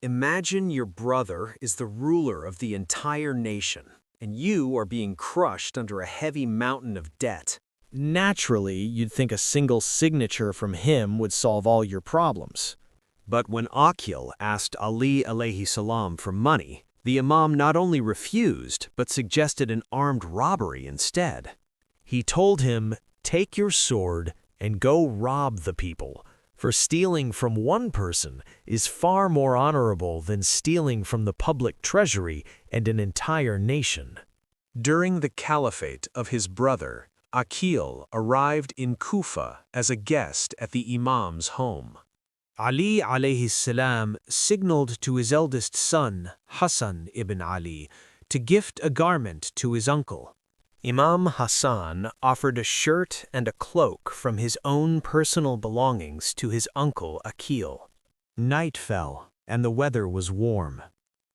Imagine your brother is the ruler of the entire nation, and you are being crushed under a heavy mountain of debt. Naturally, you'd think a single signature from him would solve all your problems. But when Aqil asked Ali alayhi salam for money, the Imam not only refused, but suggested an armed robbery instead. He told him, "Take your sword and go rob the people, for stealing from one person is far more honorable than stealing from the public treasury and an entire nation." During the caliphate of his brother, Aqil arrived in Kufa as a guest at the Imam's home. Ali alayhi salam signaled to his eldest son, Hassan ibn Ali, to gift a garment to his uncle. Imam Hassan offered a shirt and a cloak from his own personal belongings to his uncle Aqil. Night fell, and the weather was warm.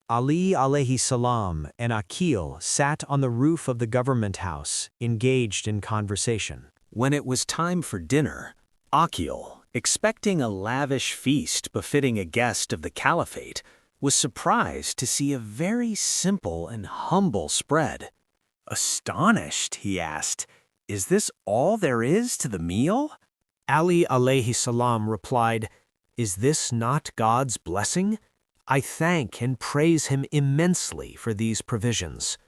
Ali alayhi salam and Aqil sat on the roof of the government house, engaged in conversation. When it was time for dinner, Aqil, expecting a lavish feast befitting a guest of the caliphate, was surprised to see a very simple and humble spread. Astonished, he asked, "Is this all there is to the meal?" Ali alayhi salam replied, "Is this not God's blessing? I thank and praise him immensely for these provisions."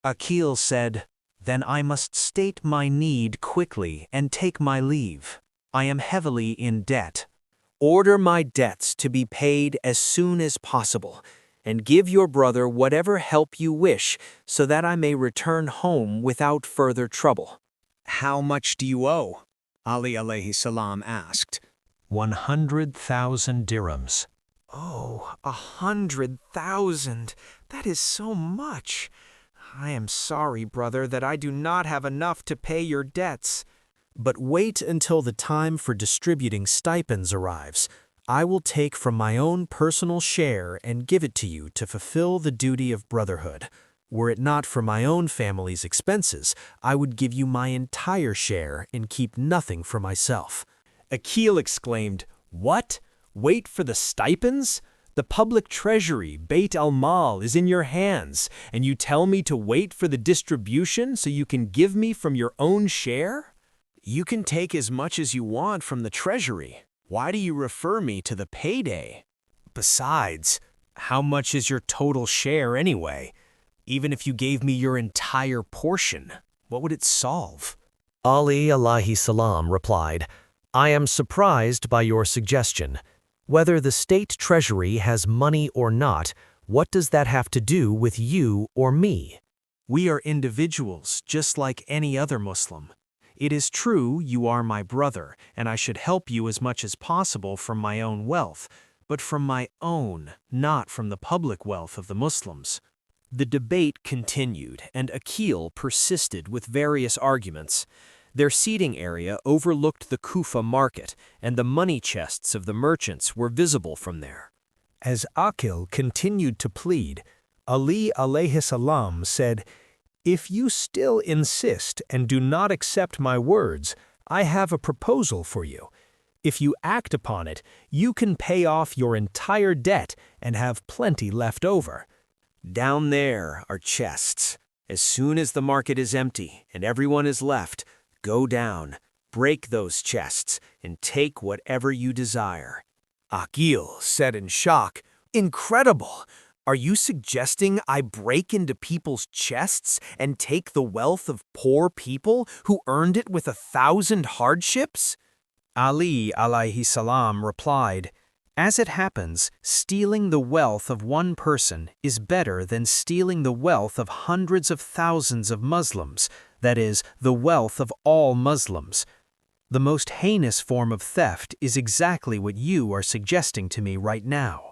Aqil said, "Then I must state my need quickly and take my leave. I am heavily in debt. Order my debts to be paid as soon as possible, and give your brother whatever help you wish so that I may return home without further trouble." "How much do you owe?" Ali alayhi salam asked. 100,000 dirhams. "Oh, 100,000. That is so much. I am sorry, brother, that I do not have enough to pay your debts. But wait until the time for distributing stipends arrives. I will take from my own personal share and give it to you to fulfill the duty of brotherhood. Were it not for my own family's expenses, I would give you my entire share and keep nothing for myself." Aqil exclaimed, "What? Wait for the stipends? The public treasury, Beit al-Mal, is in your hands, and you tell me to wait for the distribution so you can give me from your own share?" "You can take as much as you want from the treasury. Why do you refer me to the payday? Besides, how much is your total share anyway? Even if you gave me your entire portion, what would it solve?" Ali alayhi salam replied, "I am surprised by your suggestion. Whether the state treasury has money or not, what does that have to do with you or me? We are individuals just like any other Muslim. It is true you are my brother, and I should help you as much as possible from my own wealth, but from my own, not from the public wealth of the Muslims." The debate continued, and Aqil persisted with various arguments. Their seating area overlooked the Kufa market, and the money chests of the merchants were visible from there. As Aqil continued to plead, Ali alayhi salam said, "If you still insist and do not accept my words, I have a proposal for you. If you act upon it, you can pay off your entire debt and have plenty left over. Down there are chests. As soon as the market is empty and everyone is left, go down, break those chests, and take whatever you desire." Aqil said in shock, "Incredible! Are you suggesting I break into people's chests and take the wealth of poor people who earned it with 1,000 hardships?" Ali alayhi salam replied, "As it happens, stealing the wealth of one person is better than stealing the wealth of hundreds of thousands of Muslims, that is, the wealth of all Muslims. The most heinous form of theft is exactly what you are suggesting to me right now."